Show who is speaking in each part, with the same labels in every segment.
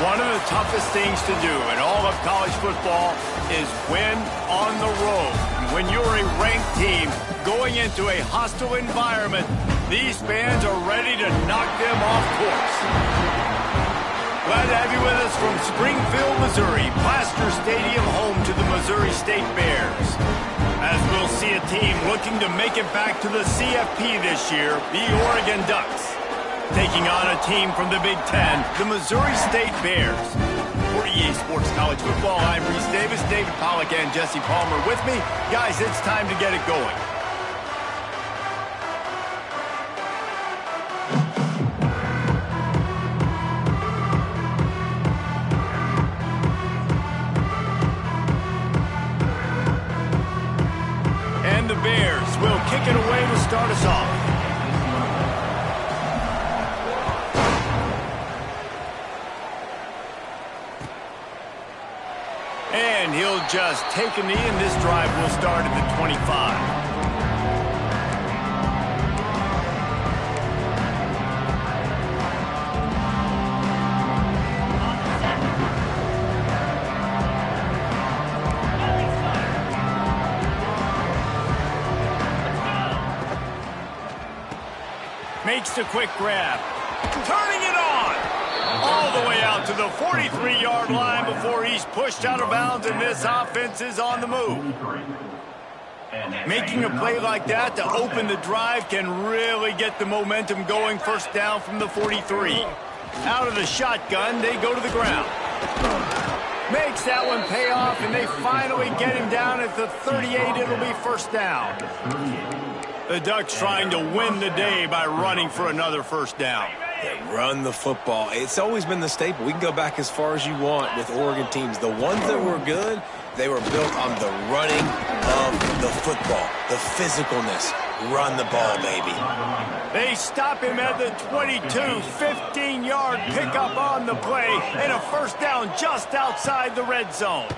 Speaker 1: One of the toughest things to do in all of college football is win on the road. When you're a ranked team going into a hostile environment, these fans are ready to knock them off course. Glad to have you with us from Springfield, Missouri, Plaster Stadium, home to the Missouri State Bears. As we'll see a team looking to make it back to the CFP this year, the Oregon Ducks. Taking on a team from the Big Ten, the Missouri State Bears. For EA Sports College Football, I'm Reese Davis, David Pollack, and Jesse Palmer with me. Guys, it's time to get it going. And the Bears will kick it away to start us off. And he'll just take a knee, and this drive will start at the 25. Makes the quick grab. Turning it on. All the way out to the 43-yard line before he's pushed out of bounds, and this offense is on the move. Making a play like that to open the drive can really get the momentum going. First down from the 43. Out of the shotgun, they go to the ground. Makes that one pay off, and they finally get him down at the 38. It'll be first down. The Ducks trying to win the day by running for another first down.
Speaker 2: Yeah, run the football. It's always been the staple. We can go back as far as you want with Oregon teams. The ones that were good, they were built on the running of the football, the physicalness. Run the ball, baby.
Speaker 1: They stop him at the 22, 15-yard pickup on the play, and a first down just outside the red zone.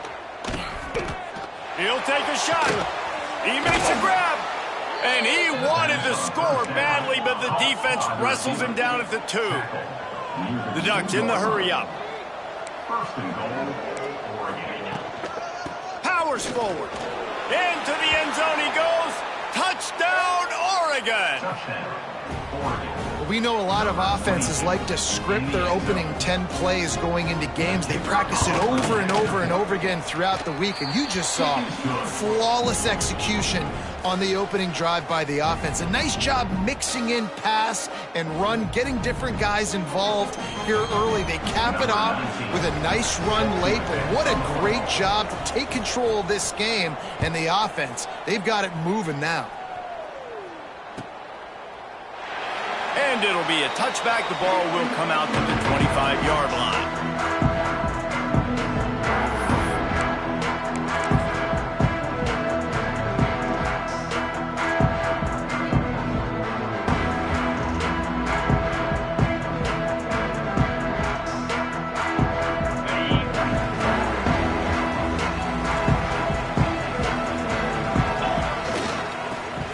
Speaker 1: He'll take a shot. He makes a grab. And he wanted to score badly, but the defense wrestles him down at the 2. The Ducks in the hurry-up. Powers forward. Into the end zone he goes. Touchdown, Oregon!
Speaker 3: We know a lot of offenses like to script their opening 10 plays going into games. They practice it over and over and over again throughout the week, and you just saw flawless execution on the opening drive by the offense. A nice job mixing in pass and run, getting different guys involved here early. They cap it off with a nice run late, but what a great job to take control of this game. And the offense, they've got it moving now.
Speaker 1: And it'll be a touchback. The ball will come out to the 25-yard line.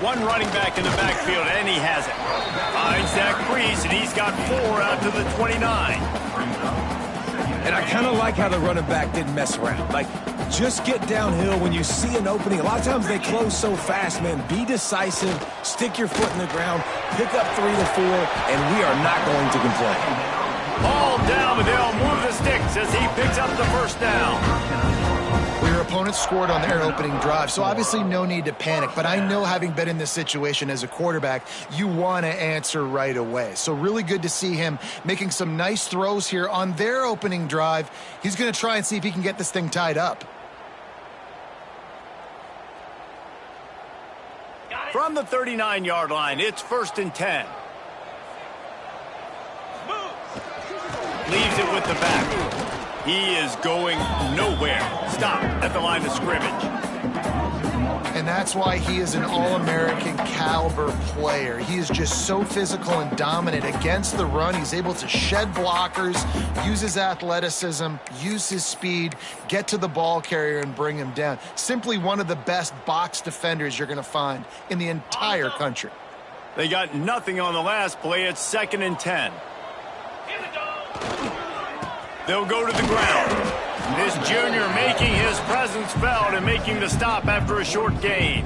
Speaker 1: One running back in the backfield, and he has it. Finds that crease, and he's got 4 out to the 29.
Speaker 2: And I kind of like how the running back didn't mess around. Like, just get downhill when you see an opening. A lot of times they close so fast, man. Be decisive, stick your foot in the ground, pick up 3 to 4, and we are not going to complain.
Speaker 1: Ball down, but they'll move the sticks as he picks up the first down.
Speaker 3: Your opponent scored on their opening drive, so obviously no need to panic. But I know, having been in this situation as a quarterback, you want to answer right away. So really good to see him making some nice throws here on their opening drive. He's going to try and see if he can get this thing tied up.
Speaker 1: From the 39-yard line, it's 1st and 10. Leaves it with the back. He is going nowhere. Stop at the line of scrimmage.
Speaker 3: And that's why he is an All-American caliber player. He is just so physical and dominant against the run. He's able to shed blockers, use his athleticism, use his speed, get to the ball carrier and bring him down. Simply one of the best box defenders you're going to find in the entire country.
Speaker 1: They got nothing on the last play. It's 2nd and 10. They'll go to the ground. This junior making his presence felt and making the stop after a short gain.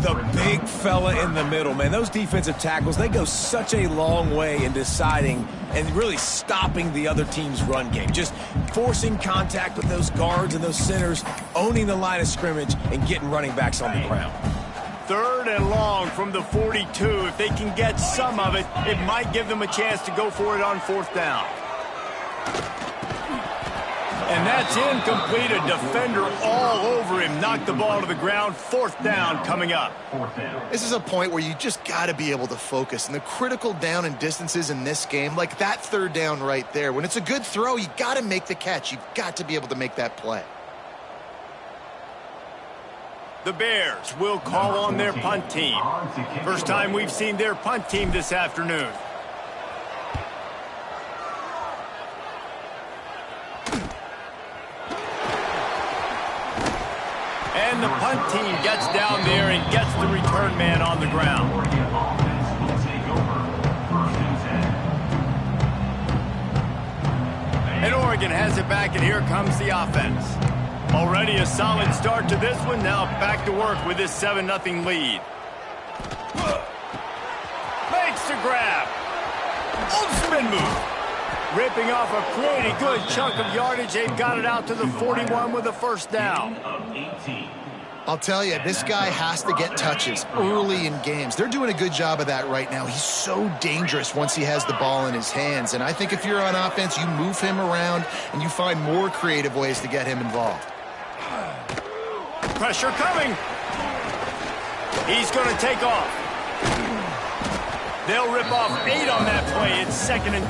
Speaker 2: The big fella in the middle, man. Those defensive tackles, they go such a long way in deciding and really stopping the other team's run game. Just forcing contact with those guards and those centers, owning the line of scrimmage, and getting running backs on the ground.
Speaker 1: 3rd and long from the 42. If they can get some of it, it might give them a chance to go for it on 4th down. And that's incomplete. A defender all over him. Knocked the ball to the ground. 4th down coming up.
Speaker 3: This is a point where you just got to be able to focus. And the critical down and distances in this game, like that 3rd down right there, when it's a good throw, you got to make the catch. You've got to be able to make that play.
Speaker 1: The Bears will call on their punt team. First time we've seen their punt team this afternoon. And the punt team gets down there and gets the return man on the ground. And Oregon has it back, and here comes the offense. Already a solid start to this one. Now back to work with this 7-0 lead. Makes the grab. Spin move. Ripping off a pretty good chunk of yardage. They've got it out to the 41 with a 1st down.
Speaker 3: I'll tell you, this guy has to get touches early in games. They're doing a good job of that right now. He's so dangerous once he has the ball in his hands. And I think if you're on offense, you move him around and you find more creative ways to get him involved.
Speaker 1: Pressure coming. He's going to take off. They'll rip off 8 on that play. It's 2nd and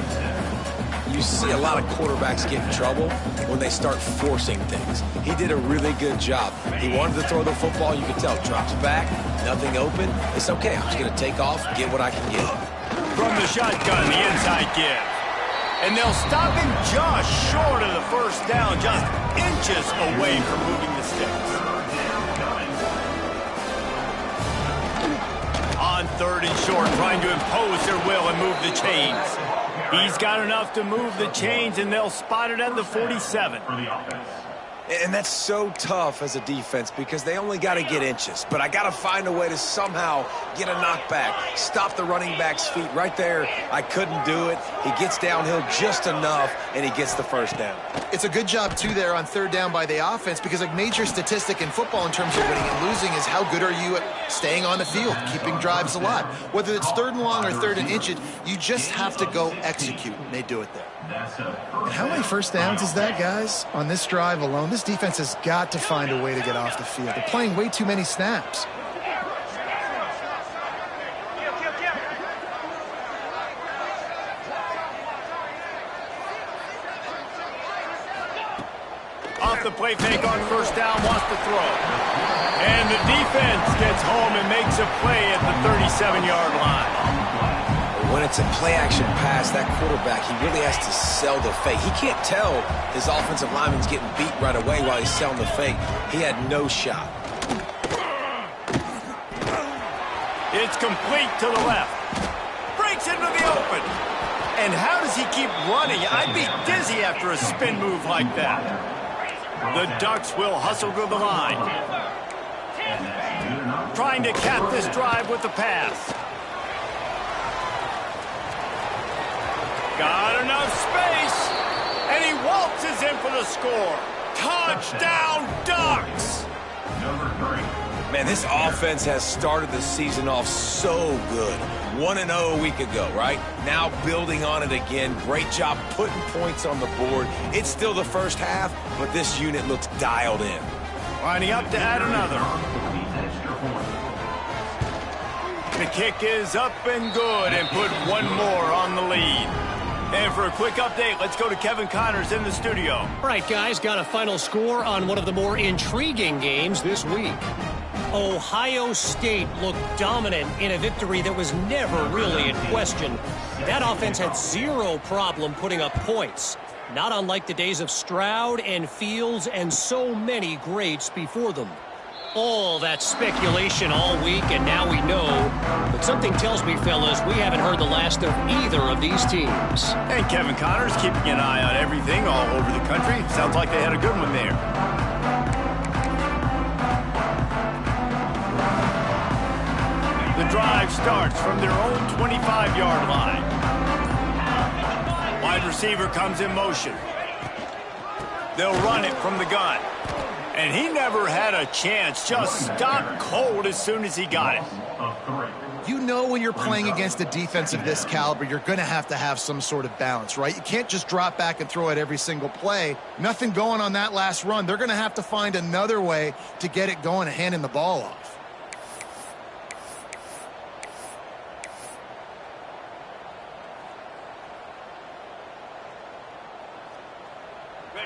Speaker 1: 2.
Speaker 2: You see a lot of quarterbacks get in trouble when they start forcing things. He did a really good job. He wanted to throw the football. You could tell. Drops back, nothing open. It's okay. I'm just going to take off, get what I can get.
Speaker 1: From the shotgun, the inside give. And they'll stop him just short of the 1st down, just inches away from moving the sticks. On 3rd and short, trying to impose their will and move the chains. He's got enough to move the chains, and they'll spot it at the 47.
Speaker 2: And that's so tough as a defense because they only got to get inches. But I got to find a way to somehow get a knockback, stop the running back's feet right there. I couldn't do it. He gets downhill just enough, and he gets the 1st down.
Speaker 3: It's a good job, too, there on 3rd down by the offense because a major statistic in football in terms of winning and losing is how good are you at staying on the field, keeping drives alive. Whether it's 3rd and long or 3rd and inches, you just have to go execute, and they do it there.
Speaker 4: And how many 1st downs is that, guys? On this drive alone, this defense has got to find a way to get off the field. They're playing way too many snaps.
Speaker 1: Off the play fake on 1st down, wants to throw. And the defense gets home and makes a play at the 37-yard line.
Speaker 2: When it's a play-action pass, that quarterback, he really has to sell the fake. He can't tell his offensive lineman's getting beat right away while he's selling the fake. He had no shot.
Speaker 1: It's complete to the left. Breaks into the open. And how does he keep running? I'd be dizzy after a spin move like that. The Ducks will hustle to the line. Trying to cap this drive with the pass. Got enough space, and he waltzes in for the score. Touchdown, Ducks!
Speaker 2: Man, this offense has started the season off so good. 1-0 a week ago, right? Now building on it again. Great job putting points on the board. It's still the 1st half, but this unit looks dialed in.
Speaker 1: Lining up to add another. The kick is up and good and put one more on the lead. And for a quick update, let's go to Kevin Connors in the studio.
Speaker 5: All right, guys, got a final score on one of the more intriguing games this week. Ohio State looked dominant in a victory that was never really in question. That offense had zero problem putting up points, not unlike the days of Stroud and Fields and so many greats before them. All that speculation all week, and now we know. But something tells me, fellas, we haven't heard the last of either of these teams.
Speaker 1: And Kevin Connor's keeping an eye on everything all over the country. Sounds like they had a good one there. The drive starts from their own 25-yard line. Wide receiver comes in motion. They'll run it from the gun. And he never had a chance. Just stopped cold as soon as he got it.
Speaker 3: You know when you're playing against a defense of this caliber, you're going to have some sort of balance, right? You can't just drop back and throw it every single play. Nothing going on that last run. They're going to have to find another way to get it going and handing the ball off.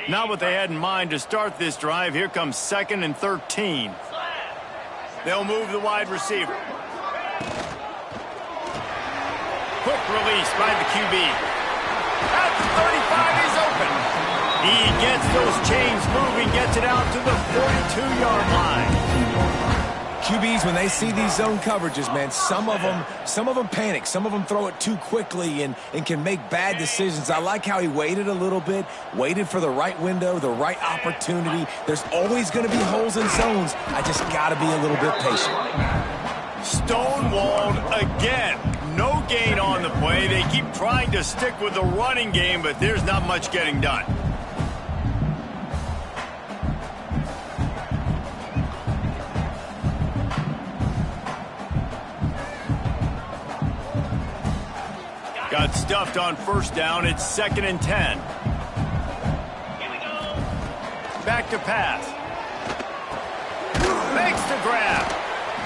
Speaker 1: Not what they had in mind to start this drive. Here comes 2nd and 13. They'll move the wide receiver. Quick release by the QB. At the 35, he's open. He gets those chains moving, gets it out to the 42-yard line.
Speaker 2: QBs, when they see these zone coverages, man, some of them panic. Some of them throw it too quickly and can make bad decisions. I like how he waited a little bit, waited for the right window, the right opportunity. There's always going to be holes in zones. I just got to be a little bit patient.
Speaker 1: Stonewalled again. No gain on the play. They keep trying to stick with the running game, but there's not much getting done. Got stuffed on first down. It's 2nd and 10. Back to pass. Makes the grab.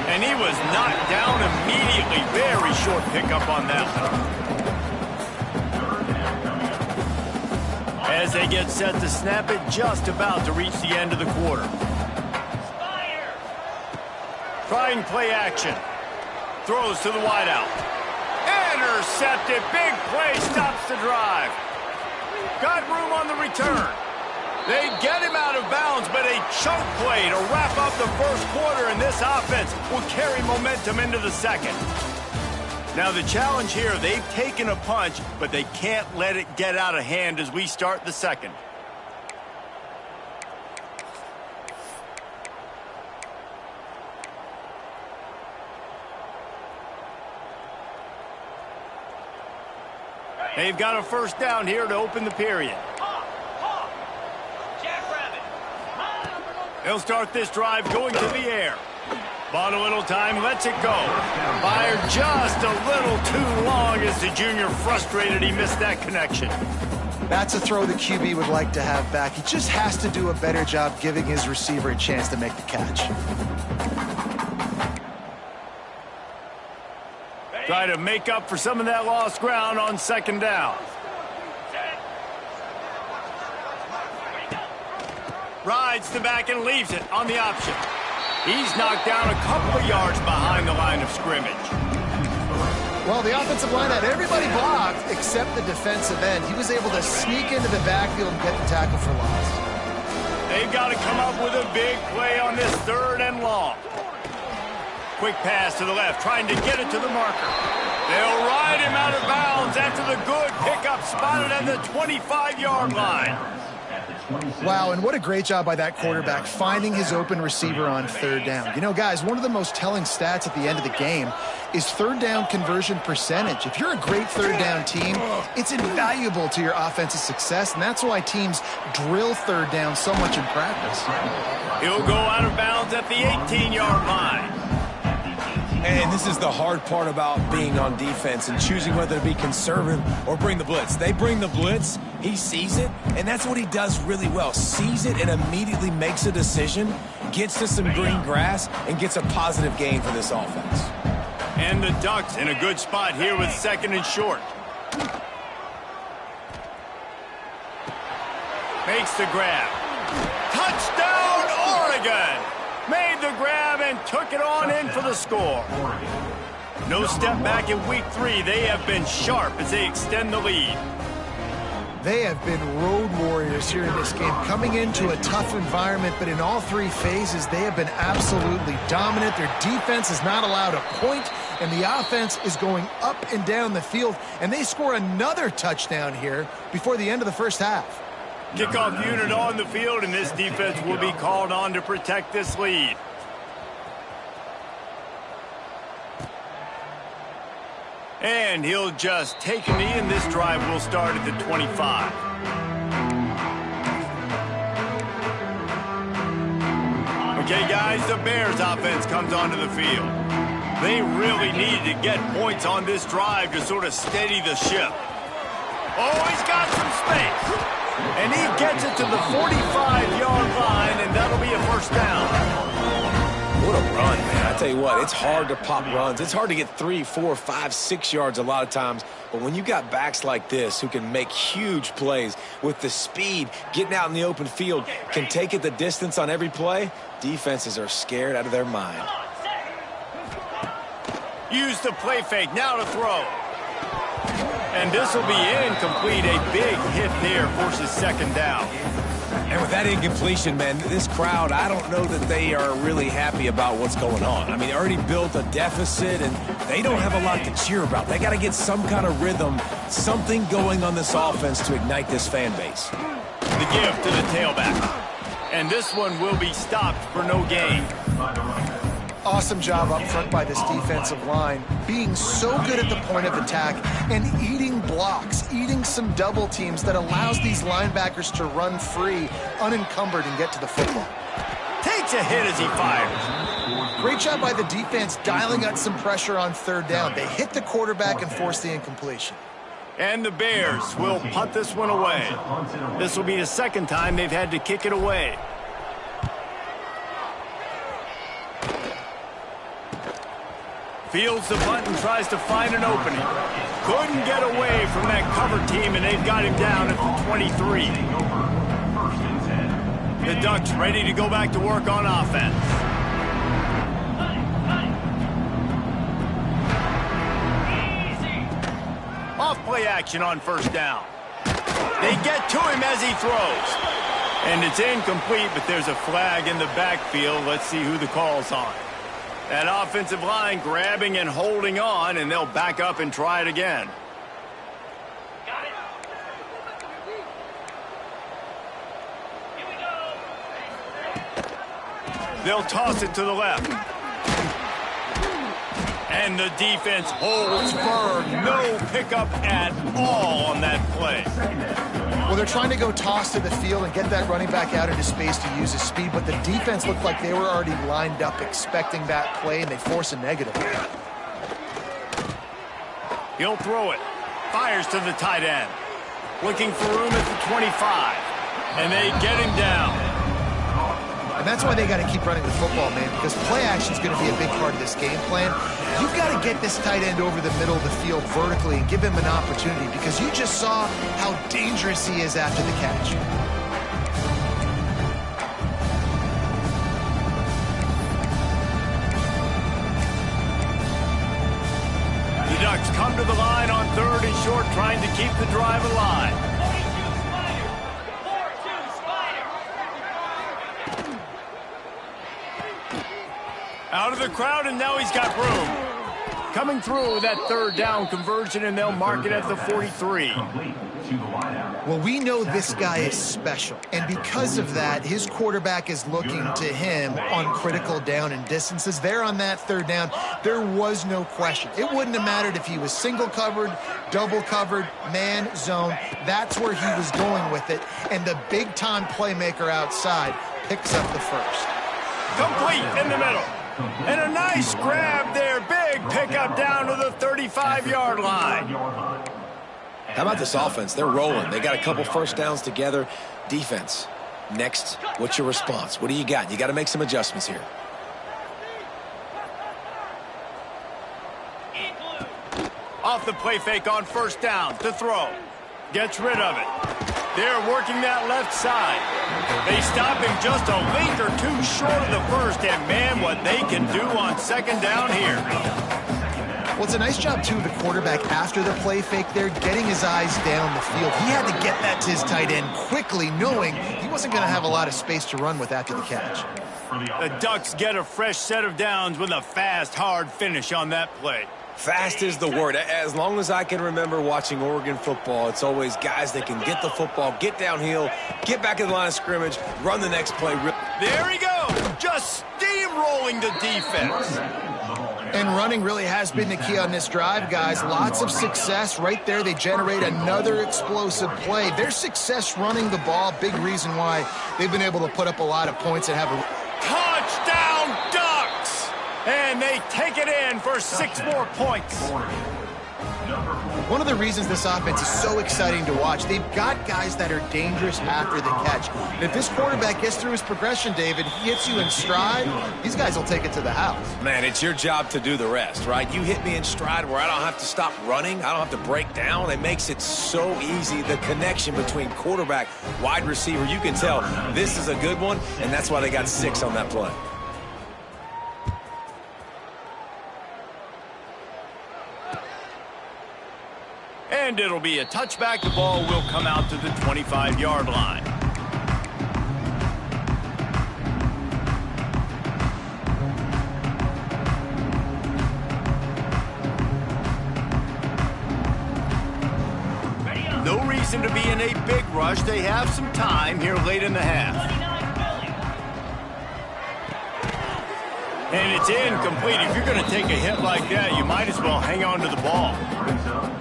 Speaker 1: And he was knocked down immediately. Very short pickup on that one. As they get set to snap it, just about to reach the end of the quarter. Trying play action. Throws to the wideout. Intercepted. Big play stops the drive. Got room on the return. They get him out of bounds, but a choke play to wrap up the first quarter, and this offense will carry momentum into the second. Now the challenge here, they've taken a punch, but they can't let it get out of hand as we start the second. They've got a first down here to open the period. They'll start this drive going to the air. Bought a little time, lets it go. Fired just a little too long as the junior frustrated he missed that connection.
Speaker 3: That's a throw the QB would like to have back. He just has to do a better job giving his receiver a chance to make the catch.
Speaker 1: Try to make up for some of that lost ground on second down. Rides the back and leaves it on the option. He's knocked down a couple of yards behind the line of scrimmage.
Speaker 3: Well, the offensive line had everybody blocked except the defensive end. He was able to sneak into the backfield and get the tackle for loss.
Speaker 1: They've got to come up with a big play on this 3rd and long. Quick pass to the left, trying to get it to the marker. They'll ride him out of bounds after the good pickup spotted at the 25-yard line.
Speaker 3: Wow, and what a great job by that quarterback finding his open receiver on 3rd down. You know, guys, one of the most telling stats at the end of the game is 3rd down conversion percentage. If you're a great 3rd down team, it's invaluable to your offensive success, and that's why teams drill 3rd down so much in practice.
Speaker 1: He'll go out of bounds at the 18-yard line.
Speaker 2: And this is the hard part about being on defense and choosing whether to be conservative or bring the blitz. They bring the blitz, he sees it, and that's what he does really well. Sees it and immediately makes a decision, gets to some green grass, and gets a positive gain for this offense.
Speaker 1: And the Ducks in a good spot here with 2nd and short. Makes the grab. Touchdown, Oregon! Made the grab and took it on in for the score. No step back in week 3. They have been sharp as they extend the lead.
Speaker 3: They have been road warriors here in this game, coming into a tough environment, but in all three phases, they have been absolutely dominant. Their defense is not allowed a point, and the offense is going up and down the field, and they score another touchdown here before the end of the first half.
Speaker 1: Kickoff unit on the field, and this defense will be called on to protect this lead. And he'll just take a knee, and this drive will start at the 25. Okay, guys, the Bears offense comes onto the field. They really needed to get points on this drive to sort of steady the ship. Oh, he's got some space. And he gets it to the 45-yard line, and that'll be a first down.
Speaker 2: What a run, man. I tell you what, it's hard to pop runs. It's hard to get 3, 4, 5, 6 yards a lot of times. But when you got backs like this who can make huge plays with the speed, getting out in the open field, can take it the distance on every play, defenses are scared out of their mind.
Speaker 1: Use the play fake, now to throw. And this will be incomplete. A big hit there, forces second down.
Speaker 2: And with that incompletion, man, this crowd, I don't know that they are really happy about what's going on. I mean, they already built a deficit, and they don't have a lot to cheer about. They got to get some kind of rhythm, something going on this offense to ignite this fan base.
Speaker 1: The give to the tailback. And this one will be stopped for no gain.
Speaker 3: Awesome job up front by this defensive line, being so good at the point of attack and eating blocks, eating some double teams that allows these linebackers to run free, unencumbered, and get to the football.
Speaker 1: Takes a hit as he fires.
Speaker 3: Great job by the defense dialing out some pressure on third down. They hit the quarterback and forced the incompletion.
Speaker 1: And the Bears will punt this one away. This will be the second time they've had to kick it away. Fields the punt and tries to find an opening. Couldn't get away from that cover team, and they've got him down at the 23. The Ducks ready to go back to work on offense. Off play action on first down. They get to him as he throws. And it's incomplete, but there's a flag in the backfield. Let's see who the call's on. That offensive line grabbing and holding on, and they'll back up and try it again. They'll toss it to the left. And the defense holds firm. No pickup at all on that play.
Speaker 3: Well, they're trying to go toss to the field and get that running back out into space to use his speed, but the defense looked like they were already lined up expecting that play, and they force a negative.
Speaker 1: He'll throw it. Fires to the tight end. Looking for room at the 25. And they get him down.
Speaker 3: And that's why they got to keep running the football, man, because play action is going to be a big part of this game plan. You've got to get this tight end over the middle of the field vertically and give him an opportunity, because you just saw how dangerous he is after the catch.
Speaker 1: The Ducks come to the line on third and short, trying to keep the drive alive. Out of the crowd, and now he's got room. Coming through with that third down conversion, and they'll mark it at the 43.
Speaker 3: Well, we know this guy is special, and because of that, his quarterback is looking to him on critical down and distances. There on that third down, there was no question. It wouldn't have mattered if he was single covered, double covered, man, zone. That's where he was going with it, and the big-time playmaker outside picks up the first.
Speaker 1: Complete in the middle. And a nice grab there. Big pickup down to the 35-yard line.
Speaker 2: How about this offense? They're rolling. They got a couple first downs together. Defense, next, what's your response? What do you got? You got to make some adjustments here.
Speaker 1: Off the play fake on first down to throw. Gets rid of it. They're working that left side. They stop him just a link or two short of the first, and man, what they can do on second down here.
Speaker 3: Well, it's a nice job, too, of the quarterback after the play fake there, getting his eyes down the field. He had to get that to his tight end quickly, knowing he wasn't going to have a lot of space to run with after the catch.
Speaker 1: The Ducks get a fresh set of downs with a fast, hard finish on that play.
Speaker 2: Fast is the word. As long as I can remember watching Oregon football, it's always guys that can get the football, get downhill, get back in the line of scrimmage, run the next play.
Speaker 1: There he goes, just steamrolling the defense.
Speaker 3: And running really has been the key on this drive, guys. Lots of success right there. They generate another explosive play. Their success running the ball, big reason why they've been able to put up a lot of points and have a
Speaker 1: touchdown Ducks! And they take it in for 6 more points.
Speaker 3: One of the reasons this offense is so exciting to watch, they've got guys that are dangerous after the catch. And if this quarterback gets through his progression, David, he hits you in stride, these guys will take it to the house.
Speaker 2: Man, it's your job to do the rest, right? You hit me in stride where I don't have to stop running. I don't have to break down. It makes it so easy. The connection between quarterback, wide receiver, you can tell this is a good one, and that's why they got 6 on that play.
Speaker 1: And it'll be a touchback. The ball will come out to the 25-yard line. No reason to be in a big rush. They have some time here late in the half. And it's incomplete. If you're going to take a hit like that, you might as well hang on to the ball.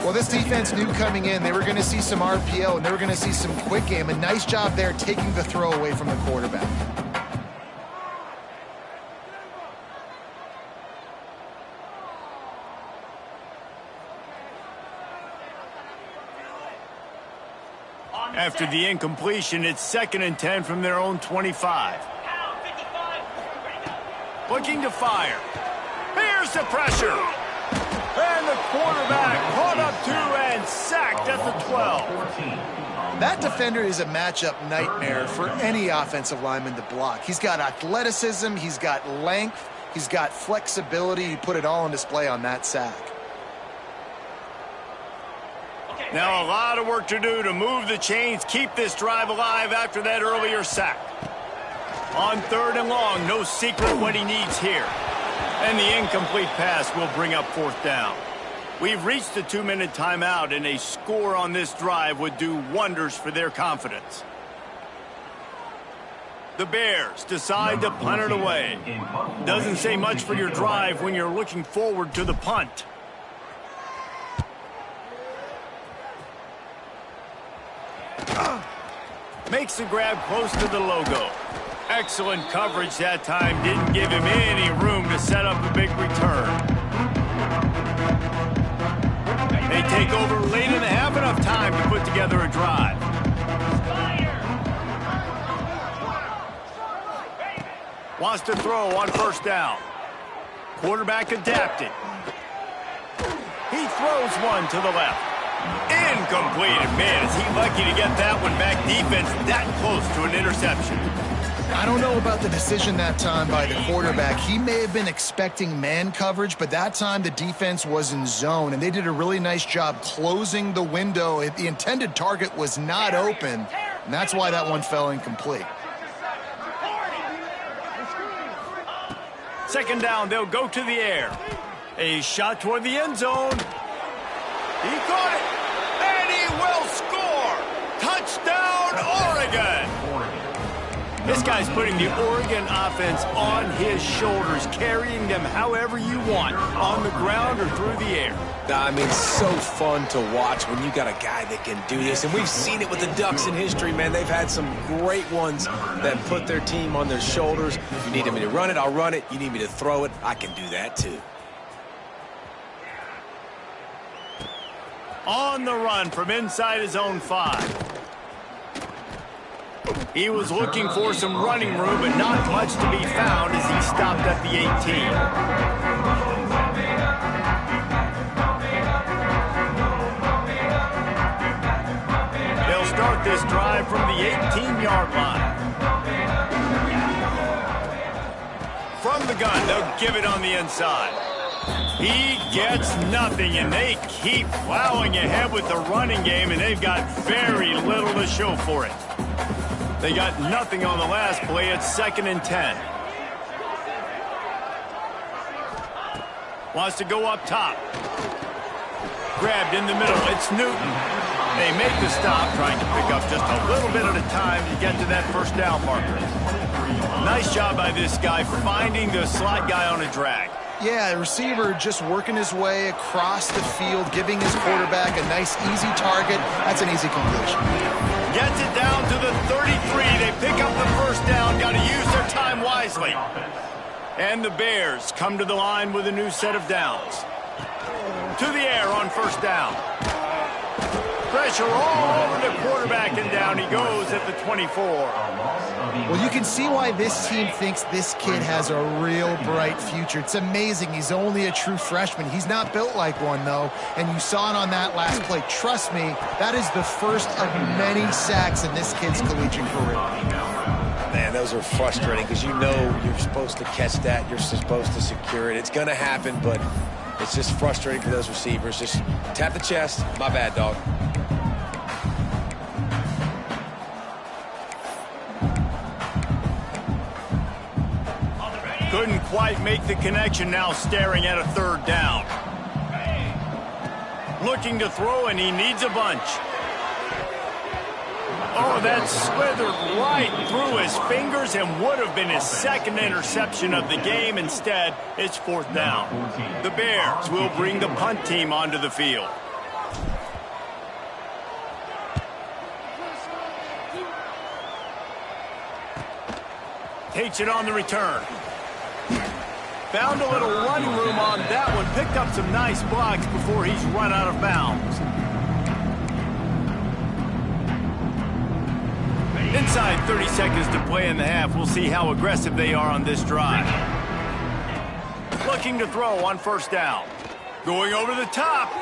Speaker 3: Well, this defense knew coming in they were going to see some RPO and they were going to see some quick game. A nice job there taking the throw away from the quarterback.
Speaker 1: After the incompletion, it's 2nd and 10 from their own 25. Looking to fire. Here's the pressure. And the quarterback caught up to and sacked at the 12.
Speaker 3: That defender is a matchup nightmare for any offensive lineman to block. He's got athleticism, he's got length, he's got flexibility. He put it all on display on that sack.
Speaker 1: Now a lot of work to do to move the chains, keep this drive alive after that earlier sack. On 3rd and long, no secret what he needs here. And the incomplete pass will bring up 4th down. We've reached the 2-minute timeout, and a score on this drive would do wonders for their confidence. The Bears decide to punt it away. Doesn't say much for your drive when you're looking forward to the punt. Makes the grab close to the logo. Excellent coverage that time. Didn't give him any room to set up a big return. They take over late in the half, enough time to put together a drive. Wants to throw on 1st down. Quarterback adapted. He throws one to the left. Incomplete. Man, is he lucky to get that one back. Defense that close to an interception.
Speaker 3: I don't know about the decision that time by the quarterback. He may have been expecting man coverage, but that time the defense was in zone, and they did a really nice job closing the window. The intended target was not open, and that's why that one fell incomplete.
Speaker 1: 2nd down, they'll go to the air. A shot toward the end zone. He caught it, and he will score. Touchdown, Oregon. This guy's putting the Oregon offense on his shoulders, carrying them however you want, on the ground or through the air.
Speaker 2: I mean, so fun to watch when you got a guy that can do this. And we've seen it with the Ducks in history, man. They've had some great ones that put their team on their shoulders. You need me to run it, I'll run it. You need me to throw it, I can do that too.
Speaker 1: On the run from inside his own 5. He was looking for some running room, but not much to be found as he stopped at the 18. They'll start this drive from the 18-yard line. From the gun, they'll give it on the inside. He gets nothing, and they keep plowing ahead with the running game, and they've got very little to show for it. They got nothing on the last play. It's 2nd and 10. Wants to go up top. Grabbed in the middle. It's Newton. They make the stop, trying to pick up just a little bit at a time to get to that first down marker. Nice job by this guy finding the slot guy on a drag.
Speaker 3: Yeah, the receiver just working his way across the field, giving his quarterback a nice, easy target. That's an easy completion.
Speaker 1: Gets it down to the 33. They pick up the first down. Got to use their time wisely. And the Bears come to the line with a new set of downs. To the air on first down. Pressure all over the quarterback, and down he goes at the 24.
Speaker 3: Well, you can see why this team thinks this kid has a real bright future. It's amazing. He's only a true freshman. He's not built like one, though, and you saw it on that last play. Trust me, that is the first of many sacks in this kid's collegiate career.
Speaker 2: Man, those are frustrating because you know you're supposed to catch that. You're supposed to secure it. It's going to happen, but it's just frustrating for those receivers. Just tap the chest. My bad, dog.
Speaker 1: Couldn't quite make the connection, now staring at a third down. Looking to throw, and he needs a bunch. Oh, that slithered right through his fingers and would have been his second interception of the game. Instead, it's 4th down. The Bears will bring the punt team onto the field. Takes it on the return. Found a little running room on that one. Picked up some nice blocks before he's run out of bounds. Inside 30 seconds to play in the half. We'll see how aggressive they are on this drive. Looking to throw on first down. Going over the top.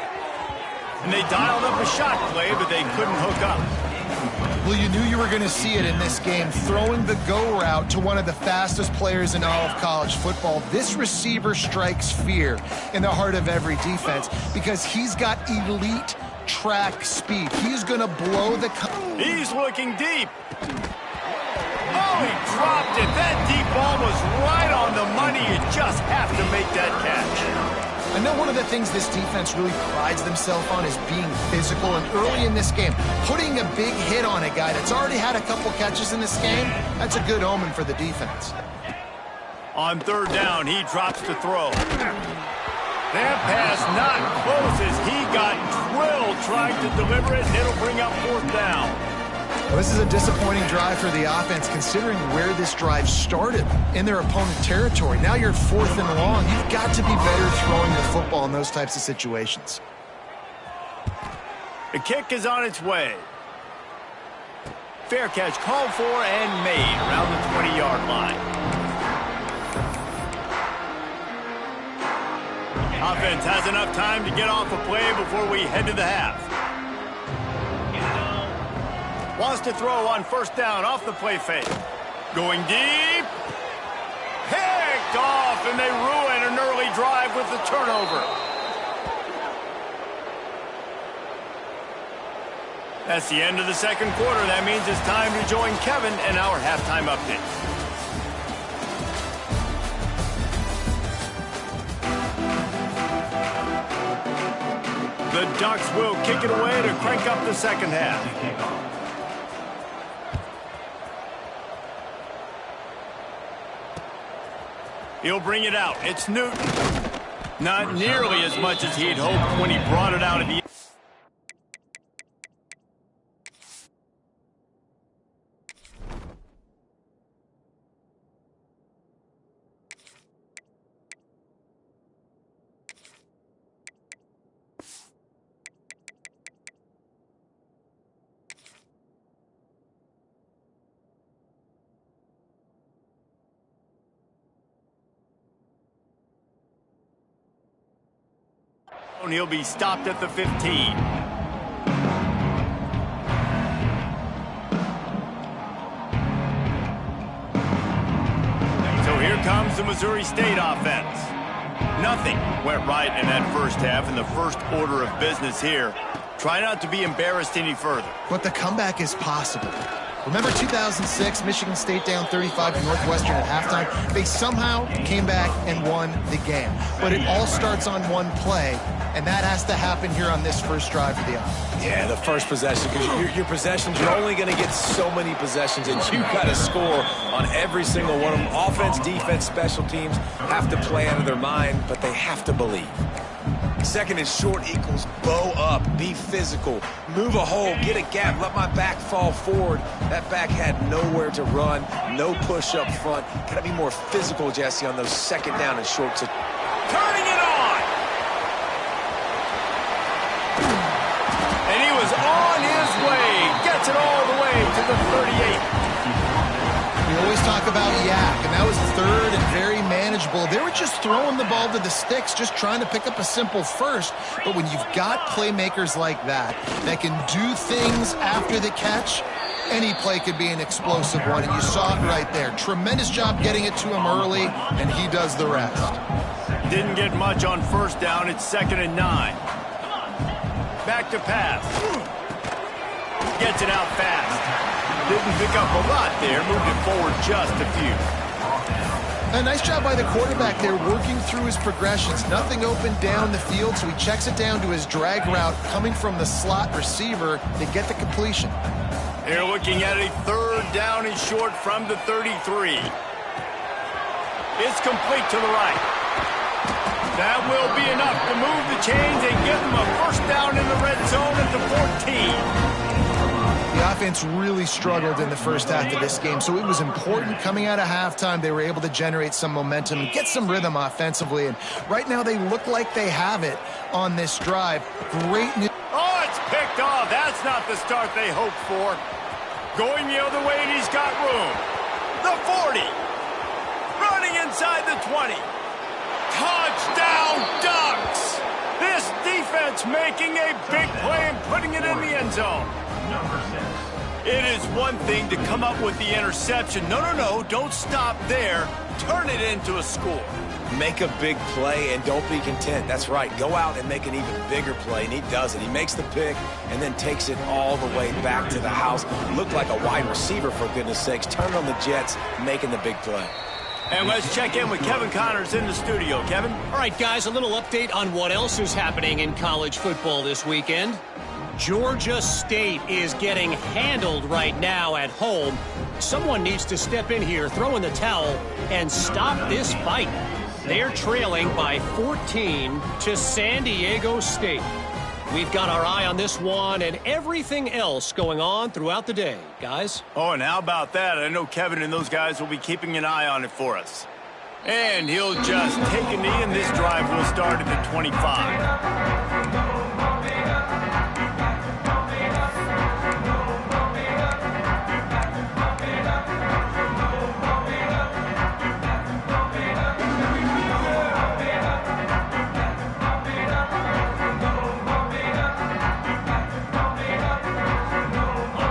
Speaker 1: And they dialed up a shot play, but they couldn't hook up.
Speaker 3: Well, you knew you were going to see it in this game, throwing the go route to one of the fastest players in all of college football. This receiver strikes fear in the heart of every defense because he's got elite track speed. He's going to blow the...
Speaker 1: He's looking deep. Oh, he dropped it. That deep ball was right on the money. You just have to make that catch.
Speaker 3: I know one of the things this defense really prides themselves on is being physical, and early in this game, putting a big hit on a guy that's already had a couple catches in this game, that's a good omen for the defense.
Speaker 1: On third down, he drops to throw. That pass not close as he got drilled trying to deliver it, and it'll bring up 4th down.
Speaker 3: Well, this is a disappointing drive for the offense, considering where this drive started in their opponent territory. Now you're 4th and long. You've got to be better throwing the football in those types of situations.
Speaker 1: The kick is on its way. Fair catch called for and made around the 20-yard line. Offense has enough time to get off a play before we head to the half. Wants to throw on first down off the play fake. Going deep. Picked off, and they ruin an early drive with the turnover. That's the end of the second quarter. That means it's time to join Kevin in our halftime update. The Ducks will kick it away to crank up the second half. He'll bring it out. It's Newton. Not nearly as much as he'd hoped when he brought it out at the end. He'll be stopped at the 15. So here comes the Missouri State offense. Nothing went right in that first half, and the first order of business here. Try not to be embarrassed any further.
Speaker 3: But the comeback is possible. Remember 2006, Michigan State down 35 to Northwestern at halftime? They somehow came back and won the game. But it all starts on one play, and that has to happen here on this first drive of the offense.
Speaker 2: Yeah, the first possession, because your possessions, you're only going to get so many possessions, and you've got to score on every single one of them. Offense, defense, special teams have to play out of their mind, but they have to believe. Second and short equals bow up, be physical, move a hole, get a gap, let my back fall forward. That back had nowhere to run, no push up front. Got to be more physical, Jesse, on those second down and short.
Speaker 1: Turning it on! And he was on his way. Gets it all the way to the 38.
Speaker 3: We always talk about yak, and that was third and very manageable. They were just throwing the ball to the sticks, just trying to pick up a simple first. But when you've got playmakers like that can do things after the catch, any play could be an explosive one, and you saw it right there. Tremendous job getting it to him early, and he does the rest.
Speaker 1: Didn't get much on first down. It's 2nd and 9. Back to pass. Gets it out fast. Didn't pick up a lot there. Moved it forward just a few.
Speaker 3: A nice job by the quarterback there, working through his progressions. Nothing open down the field, so he checks it down to his drag route coming from the slot receiver to get the completion.
Speaker 1: They're looking at a 3rd down and short from the 33. It's complete to the right. That will be enough to move the chains and give them a first down in the red zone at the 14.
Speaker 3: The offense really struggled in the first half of this game, so it was important coming out of halftime. They were able to generate some momentum and get some rhythm offensively, and right now they look like they have it on this drive. Great news.
Speaker 1: Oh, it's picked off. That's not the start they hoped for. Going the other way, and he's got room. The 40. Running inside the 20. Touchdown Ducks! This defense making a big play and putting it in the end zone. It is one thing to come up with the interception. No, don't stop there. Turn it into a score.
Speaker 2: Make a big play and don't be content. That's right. Go out and make an even bigger play, and he does it. He makes the pick and then takes it all the way back to the house. Looked like a wide receiver, for goodness sakes. Turn on the Jets, making the big play.
Speaker 1: And let's check in with Kevin Connors in the studio. Kevin?
Speaker 5: All right, guys, a little update on what else is happening in college football this weekend. Georgia State is getting handled right now at home. Someone needs to step in here, throw in the towel, and stop this fight. They're trailing by 14 to San Diego State. We've got our eye on this one and everything else going on throughout the day, guys.
Speaker 1: Oh, and how about that? I know Kevin and those guys will be keeping an eye on it for us. And he'll just take a knee, and this drive will start at the 25.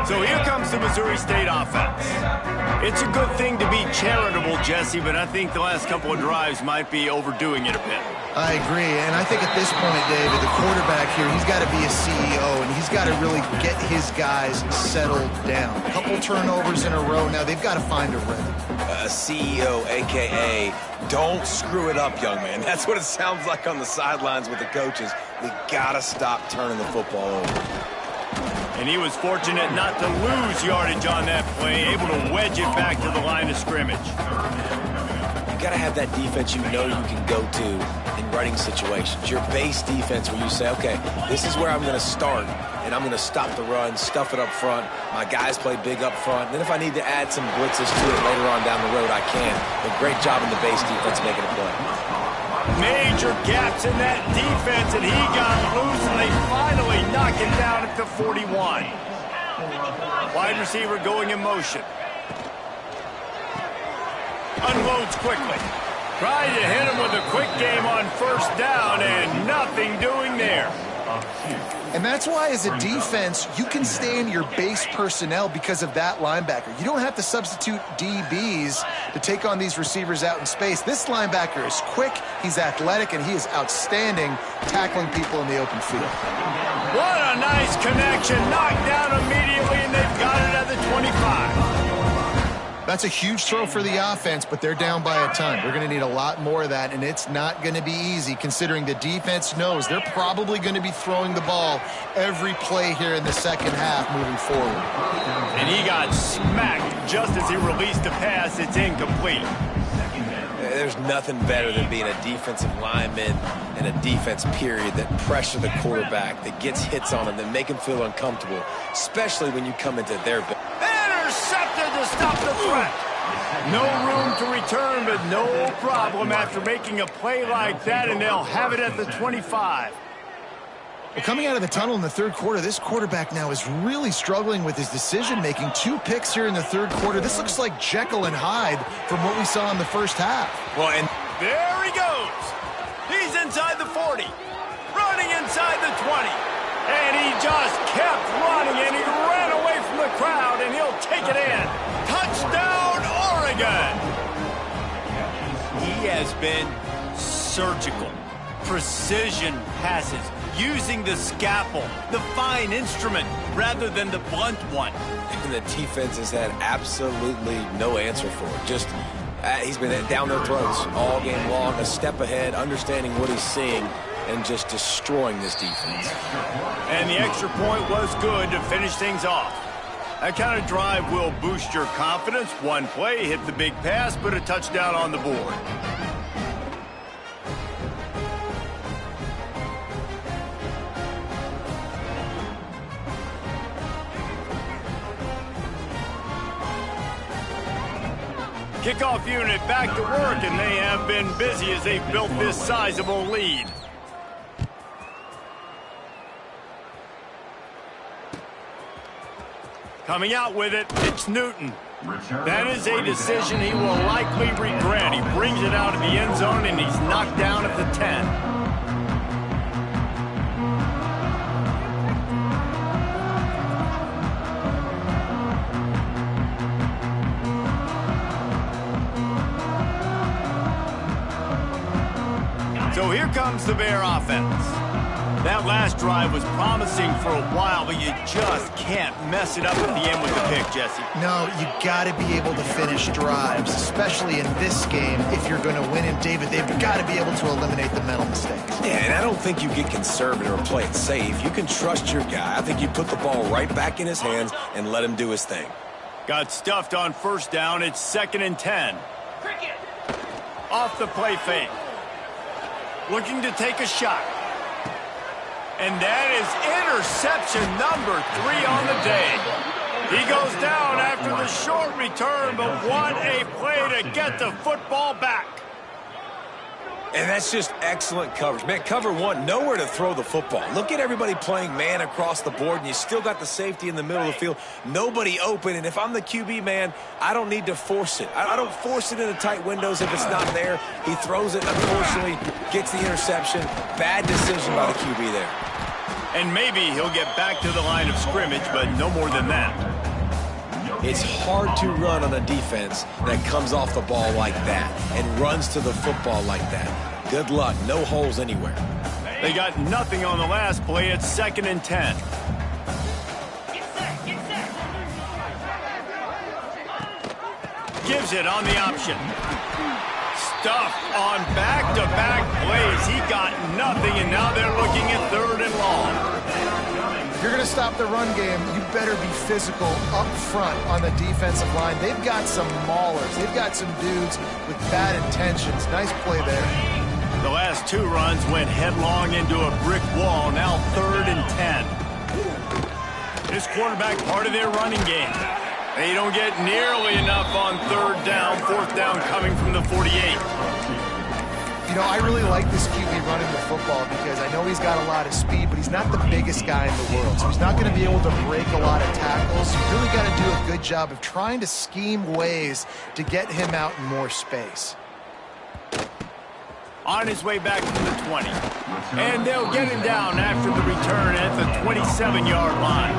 Speaker 1: So here comes the Missouri State offense. It's a good thing to be charitable, Jesse, but I think the last couple of drives might be overdoing it a bit.
Speaker 3: I agree, and I think at this point, David, the quarterback here, he's got to be a CEO, and he's got to really get his guys settled down. A couple turnovers in a row now. They've got to find a rhythm.
Speaker 2: A CEO, a.k.a. don't screw it up, young man. That's what it sounds like on the sidelines with the coaches. We got to stop turning the football over.
Speaker 1: And he was fortunate not to lose yardage on that play, able to wedge it back to the line of scrimmage.
Speaker 2: You got to have that defense you know you can go to in running situations. Your base defense where you say, okay, this is where I'm going to start, and I'm going to stop the run, stuff it up front. My guys play big up front. And then if I need to add some blitzes to it later on down the road, I can. But great job in the base defense making a play.
Speaker 1: Major gaps in that defense, and he got loose, and they finally knock him down at the 41. Wide receiver going in motion. Unloads quickly. Trying to hit him with a quick game on first down, and nothing doing there.
Speaker 3: And that's why, as a defense, you can stay in your base personnel because of that linebacker. You don't have to substitute DBs to take on these receivers out in space. This linebacker is quick, he's athletic, and he is outstanding tackling people in the open field.
Speaker 1: What a nice connection. Knocked down immediately, and they've got it at the 25.
Speaker 3: That's a huge throw for the offense, but they're down by a ton. They're going to need a lot more of that, and it's not going to be easy considering the defense knows they're probably going to be throwing the ball every play here in the second half moving forward.
Speaker 1: And he got smacked just as he released the pass. It's incomplete.
Speaker 2: There's nothing better than being a defensive lineman and a defense period that pressure the quarterback, that gets hits on him, that make him feel uncomfortable, especially when you come into their business.
Speaker 1: Intercepted to stop the threat. No room to return, but no problem after making a play like that, and they'll have it at the 25.
Speaker 3: Well, coming out of the tunnel in the third quarter, this quarterback now is really struggling with his decision-making. 2 picks here in the third quarter. This looks like Jekyll and Hyde from what we saw in the first half.
Speaker 2: Well, and
Speaker 1: there he goes. He's inside the 40, running inside the 20. And he just kept running, and he ran away from the crowd, and he'll take it in. Touchdown, Oregon! He has been surgical. Precision passes, using the scalpel, the fine instrument, rather than the blunt one.
Speaker 2: And the defense has had absolutely no answer for it. Just, he's been down their throats all game long, a step ahead, understanding what he's seeing, and just destroying this defense.
Speaker 1: And the extra point was good to finish things off. That kind of drive will boost your confidence. One play, hit the big pass, put a touchdown on the board. Kickoff unit back to work, and they have been busy as they've built this sizable lead. Coming out with it, it's Newton. That is a decision he will likely regret. He brings it out of the end zone, and he's knocked down at the 10. So here comes the Bear offense. That last drive was promising for a while, but you just can't mess it up at the end with the pick, Jesse.
Speaker 3: No, you got to be able to finish drives, especially in this game if you're going to win. And David, they've got to be able to eliminate the mental mistakes.
Speaker 2: Yeah, and I don't think you get conservative or play it safe. You can trust your guy. I think you put the ball right back in his hands and let him do his thing.
Speaker 1: Got stuffed on first down. It's 2nd and 10. Off the play fake. Looking to take a shot. And that is interception number 3 on the day. He goes down after the short return, but what a play to get the football back.
Speaker 2: And that's just excellent coverage. Man, cover one, nowhere to throw the football. Look at everybody playing man across the board, and you still got the safety in the middle of the field. Nobody open, and if I'm the QB, man, I don't need to force it. I don't force it into tight windows if it's not there. He throws it, unfortunately, gets the interception. Bad decision by the QB there.
Speaker 1: And maybe he'll get back to the line of scrimmage, but no more than that.
Speaker 2: It's hard to run on a defense that comes off the ball like that and runs to the football like that. Good luck. No holes anywhere.
Speaker 1: They got nothing on the last play. It's 2nd and 10. Gives it on the option. Stuffed on back-to-back plays. He got nothing, and now they're looking at 3rd and long.
Speaker 3: If you're going to stop the run game, you better be physical up front on the defensive line. They've got some maulers. They've got some dudes with bad intentions. Nice play there.
Speaker 1: The last 2 runs went headlong into a brick wall. Now 3rd and 10. This quarterback part of their running game. They don't get nearly enough on 3rd down. 4th down coming from the 48.
Speaker 3: You know, I really like this QB running the football because I know he's got a lot of speed, but he's not the biggest guy in the world. So he's not going to be able to break a lot of tackles. You really got to do a good job of trying to scheme ways to get him out in more space.
Speaker 1: On his way back from the 20. And they'll get him down after the return at the 27-yard line.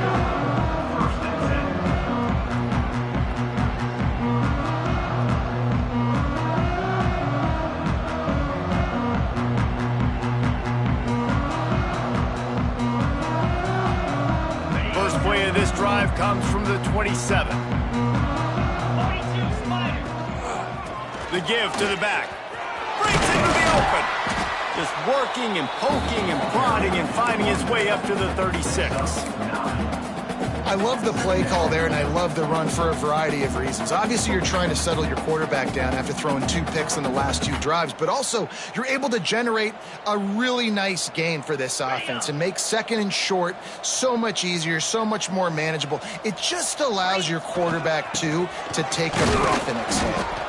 Speaker 1: First play of this drive comes from the 27. The give to the back. Brings into the open. Just working and poking and prodding and finding his way up to the 36.
Speaker 3: I love the play call there, and I love the run for a variety of reasons. Obviously, you're trying to settle your quarterback down after throwing 2 picks in the last 2 drives, but also you're able to generate a really nice gain for this offense and make second and short so much easier, so much more manageable. It just allows your quarterback, too, to take a breath and exhale.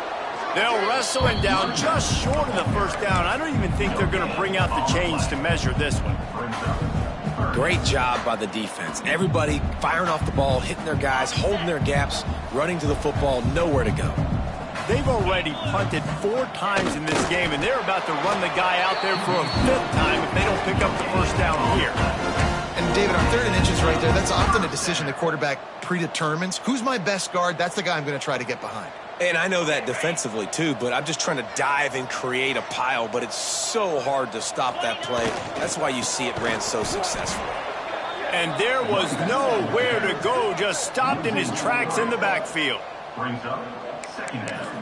Speaker 1: They'll wrestle him down just short of the first down. I don't even think they're going to bring out the chains to measure this one.
Speaker 2: Great job by the defense. Everybody firing off the ball, hitting their guys, holding their gaps, running to the football, nowhere to go.
Speaker 1: They've already punted 4 times in this game, and they're about to run the guy out there for a 5th time if they don't pick up the first down here.
Speaker 3: And, David, on 3rd and inches right there, that's often a decision the quarterback predetermines. Who's my best guard? That's the guy I'm going to try to get behind.
Speaker 2: And I know that defensively, too, but I'm just trying to dive and create a pile, but it's so hard to stop that play. That's why you see it ran so successfully.
Speaker 1: And there was nowhere to go, just stopped in his tracks in the backfield.
Speaker 6: Brings up second down.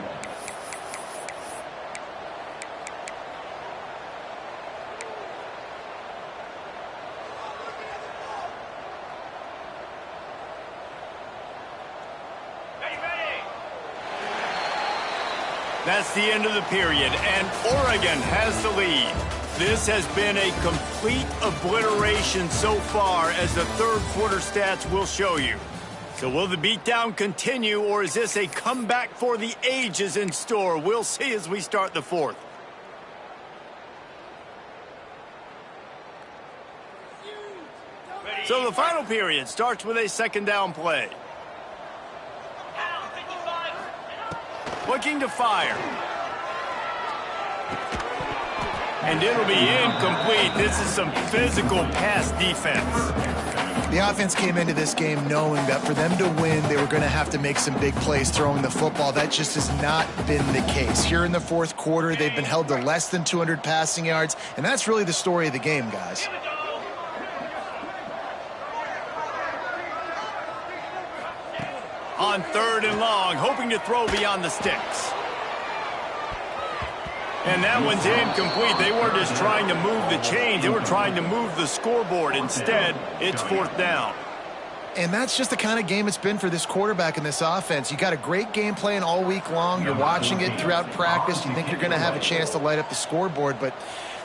Speaker 1: That's the end of the period, and Oregon has the lead. This has been a complete obliteration so far, as the 3rd quarter stats will show you. So will the beatdown continue, or is this a comeback for the ages in store? We'll see as we start the 4th. So the final period starts with a 2nd down play. Looking to fire. And it'll be incomplete. This is some physical pass defense.
Speaker 3: The offense came into this game knowing that for them to win, they were going to have to make some big plays throwing the football. That just has not been the case. Here in the 4th quarter, they've been held to less than 200 passing yards, and that's really the story of the game, guys.
Speaker 1: On 3rd and long, hoping to throw beyond the sticks. And that one's incomplete. They weren't just trying to move the chains. They were trying to move the scoreboard. Instead, it's 4th down.
Speaker 3: And that's just the kind of game it's been for this quarterback in this offense. You got a great game plan all week long. You're watching it throughout practice. You think you're going to have a chance to light up the scoreboard, but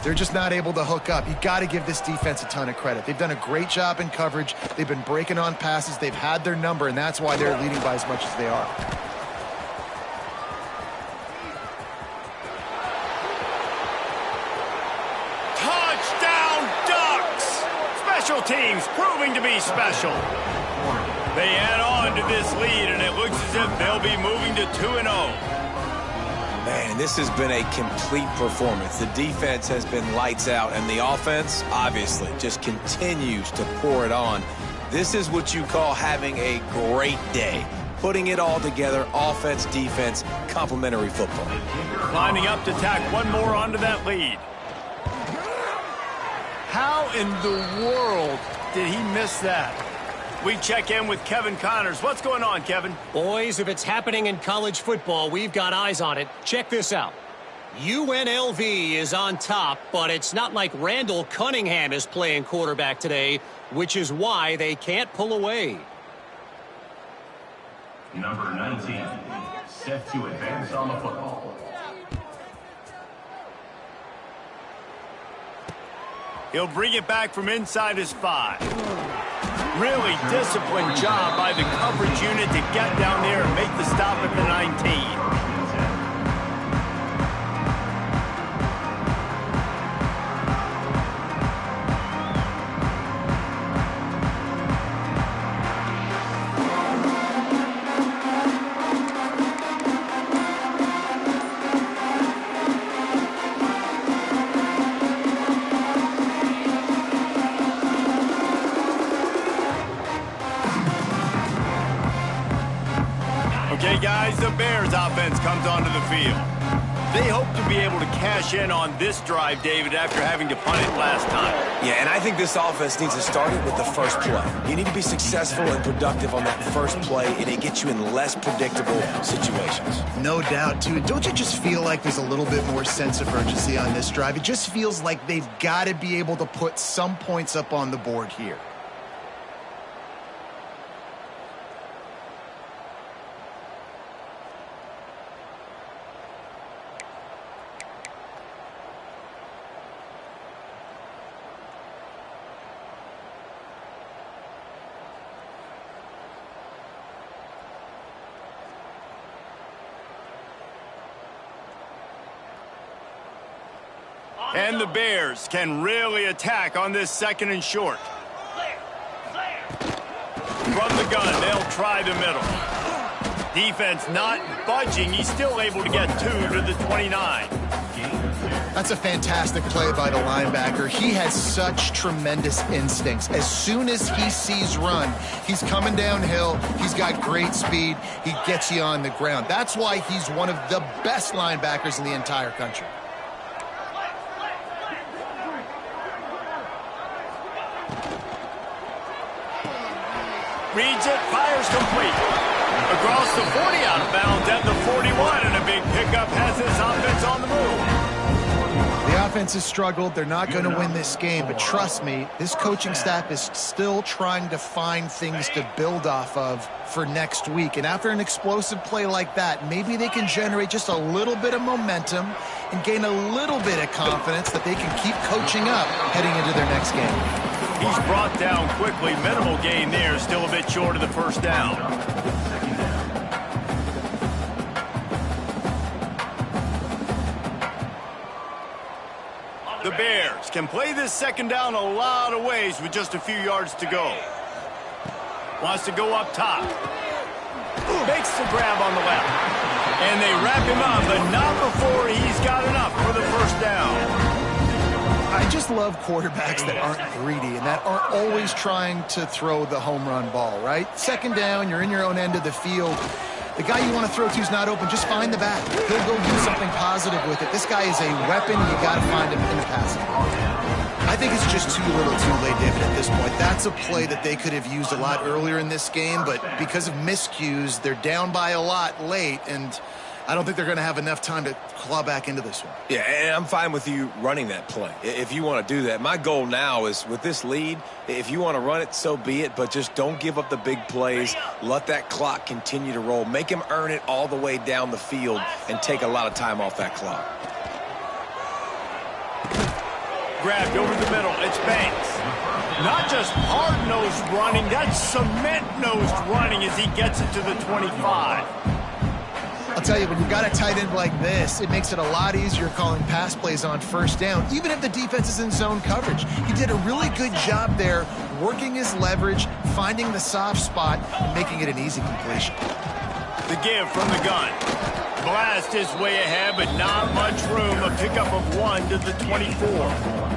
Speaker 3: they're just not able to hook up. You got to give this defense a ton of credit. They've done a great job in coverage. They've been breaking on passes. They've had their number, and that's why they're leading by as much as they are.
Speaker 1: Touchdown, Ducks! Special teams proving to be special. They add on to this lead, and it looks as if they'll be moving to 2-0.
Speaker 2: Man, this has been a complete performance. The defense has been lights out, and the offense, obviously, just continues to pour it on. This is what you call having a great day. Putting it all together, offense, defense, complementary football.
Speaker 1: Lining up to tack one more onto that lead. How in the world did he miss that? We check in with Kevin Connors. What's going on, Kevin?
Speaker 5: Boys, if it's happening in college football, we've got eyes on it. Check this out. UNLV is on top, but it's not like Randall Cunningham is playing quarterback today, which is why they can't pull away.
Speaker 6: Number 19, set to advance on the football.
Speaker 1: He'll bring it back from inside his 5. Really disciplined job by the coverage unit to get down there and make the stop at the 19. Okay, guys, the Bears offense comes onto the field. They hope to be able to cash in on this drive, David, after having to punt it last time.
Speaker 2: Yeah, and I think this offense needs to start it with the first play. You need to be successful and productive on that first play, and it gets you in less predictable situations.
Speaker 4: No doubt, too. Don't you just feel like there's a little bit more sense of urgency on this drive? It just feels like they've got to be able to put some points up on the board here.
Speaker 1: And the Bears can really attack on this 2nd and short. From the gun, they'll try the middle. Defense not budging. He's still able to get 2 to the 29.
Speaker 3: That's a fantastic play by the linebacker. He has such tremendous instincts. As soon as he sees run, he's coming downhill. He's got great speed. He gets you on the ground. That's why he's one of the best linebackers in the entire country.
Speaker 1: Reads it, fires complete. Across the 40 out of bounds at the 41, and a big pickup has this offense on the move.
Speaker 3: The offense has struggled. They're not going to win this game, but trust me, this coaching staff is still trying to find things to build off of for next week. And after an explosive play like that, maybe they can generate just a little bit of momentum and gain a little bit of confidence that they can keep coaching up heading into their next game.
Speaker 1: He's brought down quickly. Minimal gain there. Still a bit short of the first down. The Bears can play this 2nd down a lot of ways with just a few yards to go. Wants to go up top. Makes the grab on the left. And they wrap him up, but not before he's got enough for the first down.
Speaker 3: I just love quarterbacks that aren't greedy and that aren't always trying to throw the home run ball, right? 2nd down, you're in your own end of the field. The guy you want to throw to is not open. Just find the back. He'll go do something positive with it. This guy is a weapon. You got to find him in the passing game. I think it's just too little too late, David, at this point. That's a play that they could have used a lot earlier in this game, but because of miscues, they're down by a lot late, and I don't think they're going to have enough time to claw back into this one.
Speaker 2: Yeah, and I'm fine with you running that play if you want to do that. My goal now is with this lead, if you want to run it, so be it, but just don't give up the big plays. Let that clock continue to roll. Make him earn it all the way down the field and take a lot of time off that clock.
Speaker 1: Grabbed over the middle. It's Banks. Not just hard-nosed running, that's cement-nosed running as he gets it to the 25.
Speaker 3: I'll tell you, when you've got a tight end like this, it makes it a lot easier calling pass plays on 1st down, even if the defense is in zone coverage. He did a really good job there, working his leverage, finding the soft spot, and making it an easy completion.
Speaker 1: The give from the gun. Blast his way ahead, but not much room. A pickup of 1 to the 24.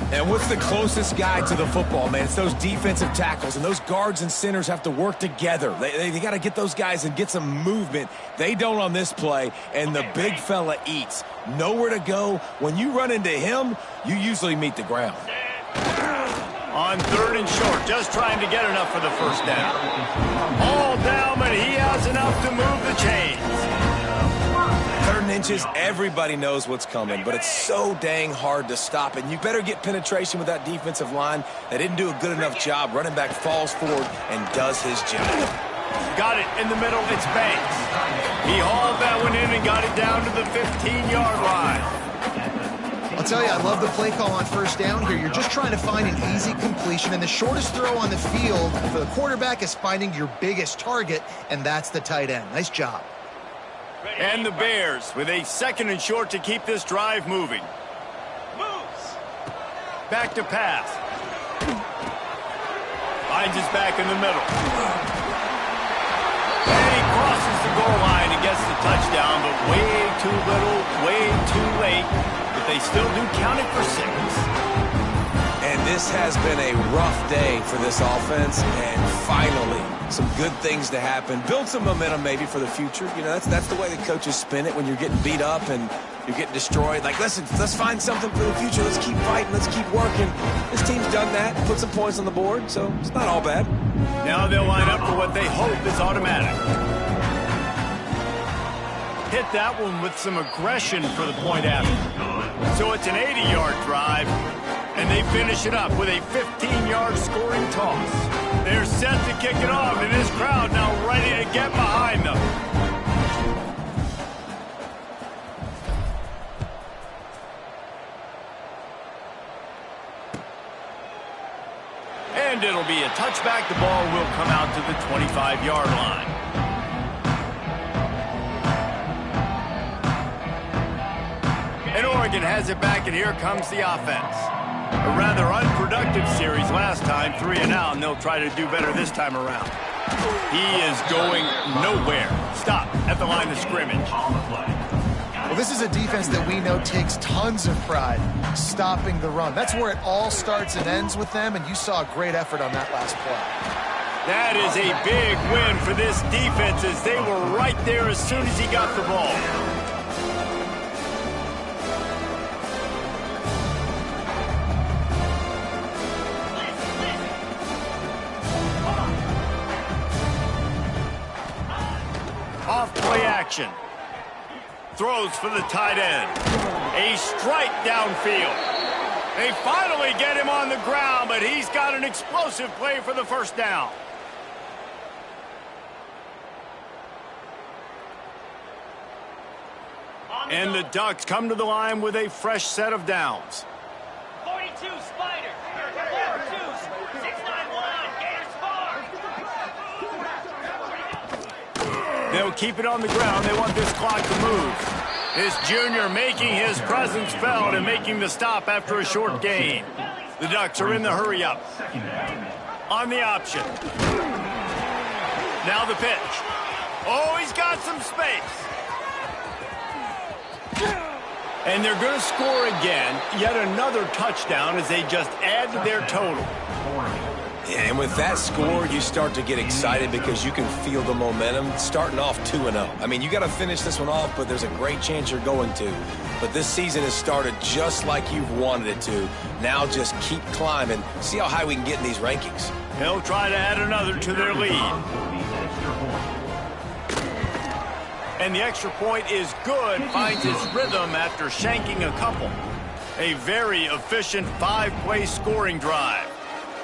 Speaker 2: And what's the closest guy to the football, man? It's those defensive tackles, and those guards and centers have to work together. They got to get those guys and get some movement. They don't on this play, and the big fella eats. Nowhere to go. When you run into him, you usually meet the ground.
Speaker 1: On 3rd and short, just trying to get enough for the first down. All down, but he has enough to move the chains.
Speaker 2: 3rd and inches, everybody knows what's coming, but it's so dang hard to stop, and you better get penetration with that defensive line. They didn't do a good enough job. Running back falls forward and does his job.
Speaker 1: Got it in the middle. It's Banks. He hauled that one in and got it down to the 15-yard line.
Speaker 3: I'll tell you, I love the play call on 1st down here. You're just trying to find an easy completion, and the shortest throw on the field for the quarterback is finding your biggest target, and that's the tight end. Nice job.
Speaker 1: And the Bears with a 2nd and short to keep this drive moving. Moves. Back to pass. Finds his back in the middle. And he crosses the goal line and gets the touchdown, but way too little, way too late. But they still do count it for 6.
Speaker 2: And this has been a rough day for this offense, and finally some good things to happen, build some momentum maybe for the future. You know, that's the way the coaches spin it when you're getting beat up and you're getting destroyed. Like, listen, let's find something for the future. Let's keep fighting. Let's keep working. This team's done that, put some points on the board, so it's not all bad.
Speaker 1: Now they'll line up for what they hope is automatic. Hit that one with some aggression for the point after. So it's an 80-yard drive, and they finish it up with a 15-yard scoring toss. They're set to kick it off, and this crowd now ready to get behind them. And it'll be a touchback. The ball will come out to the 25-yard line. And Oregon has it back, and here comes the offense. A rather unproductive series last time, 3 and out, and they'll try to do better this time around. He is going nowhere. Stop at the line of scrimmage.
Speaker 3: Well, this is a defense that we know takes tons of pride stopping the run. That's where it all starts and ends with them, and you saw a great effort on that last play.
Speaker 1: That is a big win for this defense as they were right there as soon as he got the ball. Off play action. Throws for the tight end. A strike downfield. They finally get him on the ground, but he's got an explosive play for the first down. And the Ducks come to the line with a fresh set of downs.
Speaker 7: 42 Spider. 4-2. 691. Gators far.
Speaker 1: They'll keep it on the ground. They want this clock to move. This junior making his presence felt and making the stop after a short gain. The Ducks are in the hurry up. On the option. Now the pitch. Oh, he's got some space. And they're going to score again. Yet another touchdown as they just add to their total.
Speaker 2: Yeah, and with that score, you start to get excited because you can feel the momentum starting off 2-0. I mean, you got to finish this one off, but there's a great chance you're going to. But this season has started just like you've wanted it to. Now just keep climbing. See how high we can get in these rankings.
Speaker 1: They'll try to add another to their lead. And the extra point is good. Finds its rhythm after shanking a couple. A very efficient 5-play scoring drive.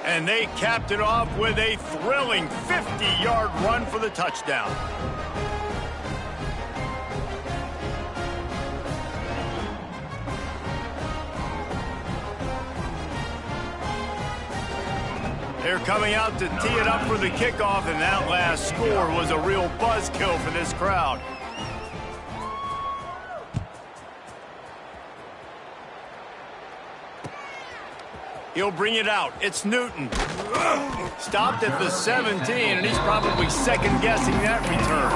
Speaker 1: And they capped it off with a thrilling 50-yard run for the touchdown. They're coming out to tee it up for the kickoff, and that last score was a real buzzkill for this crowd. He'll bring it out. It's Newton. Stopped at the 17, and he's probably second-guessing that return.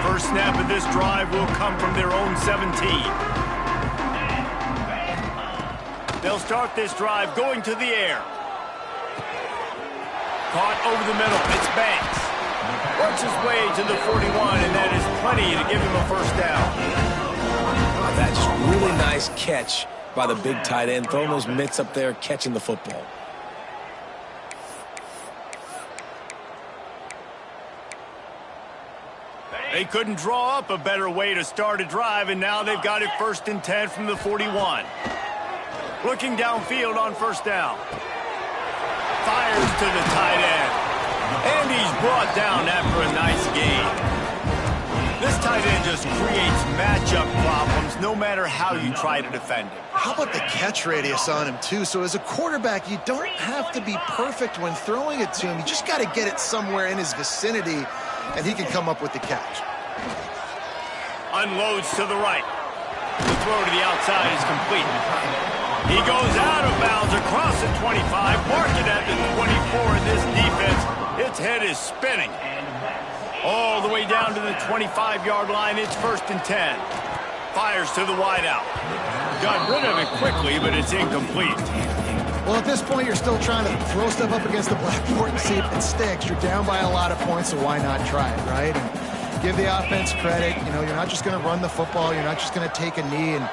Speaker 1: First snap of this drive will come from their own 17. They'll start this drive going to the air. Caught over the middle. It's Banks. Works his way to the 41, and that is plenty to give him a first down.
Speaker 2: Oh, that's just really nice catch by the big tight end. Throwing those mitts up there, catching the football.
Speaker 1: They couldn't draw up a better way to start a drive, and now they've got it 1st and 10 from the 41. Looking downfield on first down. Fires to the tight end. And he's brought down after a nice gain. This tight end just creates matchup problems no matter how you try to defend him.
Speaker 3: How about the catch radius on him, too? So as a quarterback, you don't have to be perfect when throwing it to him. You just got to get it somewhere in his vicinity, and he can come up with the catch.
Speaker 1: Unloads to the right. The throw to the outside is complete. He goes out of bounds across the 25, marking at the 24 in this defense. Its head is spinning. All the way down to the 25-yard line. It's 1st and 10. Fires to the wideout. Got rid of it quickly, but it's incomplete.
Speaker 3: Well, at this point, you're still trying to throw stuff up against the blackboard and see if it sticks. You're down by a lot of points, so why not try it, right? And give the offense credit. You know, you're not just going to run the football. You're not just going to take a knee and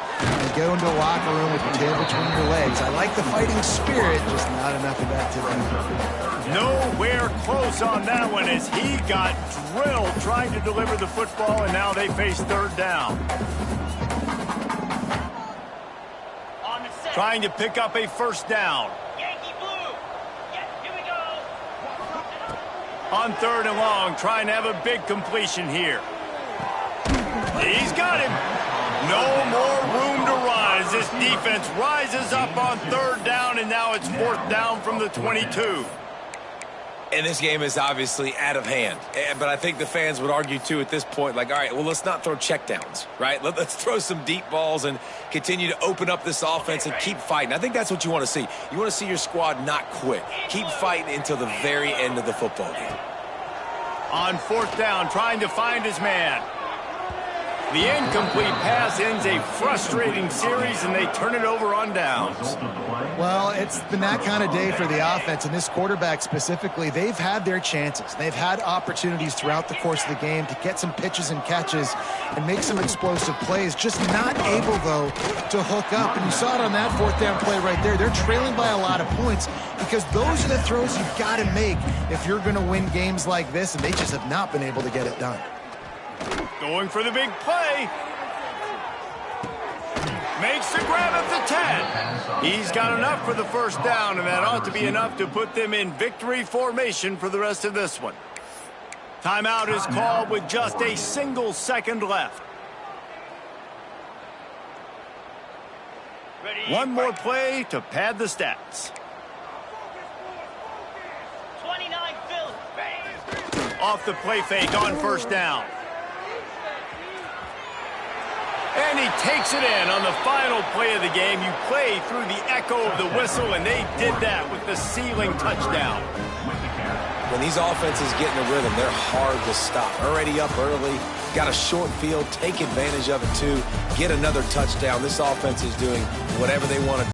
Speaker 3: go into a locker room with your tail between your legs. I like the fighting spirit, just not enough of that today.
Speaker 1: Nowhere close on that one as he got drilled trying to deliver the football, and now they face 3rd down. Trying to pick up a 1st down.
Speaker 7: Yankee blue. Yeah, here we go.
Speaker 1: On 3rd and long, trying to have a big completion here. He's got him. No more room to run as this defense rises up on 3rd down, and now it's 4th down from the 22.
Speaker 2: And this game is obviously out of hand. But I think the fans would argue, too, at this point, like, all right, well, let's not throw checkdowns, right? Let's throw some deep balls and continue to open up this offense and keep fighting. I think that's what you want to see. You want to see your squad not quit. Keep fighting until the very end of the football game.
Speaker 1: On 4th down, trying to find his man. The incomplete pass ends a frustrating series, and they turn it over on downs.
Speaker 3: Well, it's been that kind of day for the offense, and this quarterback specifically. They've had their chances. They've had opportunities throughout the course of the game to get some pitches and catches and make some explosive plays, just not able, though, to hook up. And you saw it on that 4th down play right there. They're trailing by a lot of points because those are the throws you've got to make if you're going to win games like this, and they just have not been able to get it done.
Speaker 1: Going for the big play. Makes the grab at the 10. He's got enough for the 1st down, and that ought to be enough to put them in victory formation for the rest of this one. Timeout is called with just a single second left. One more play to pad the stats.
Speaker 7: 29 Philly.
Speaker 1: Off the play fake on 1st down. And he takes it in on the final play of the game. You play through the echo of the whistle, and they did that with the ceiling touchdown.
Speaker 2: When these offenses get in a rhythm, they're hard to stop. Already up early, got a short field, take advantage of it too, get another touchdown. This offense is doing whatever they want to do.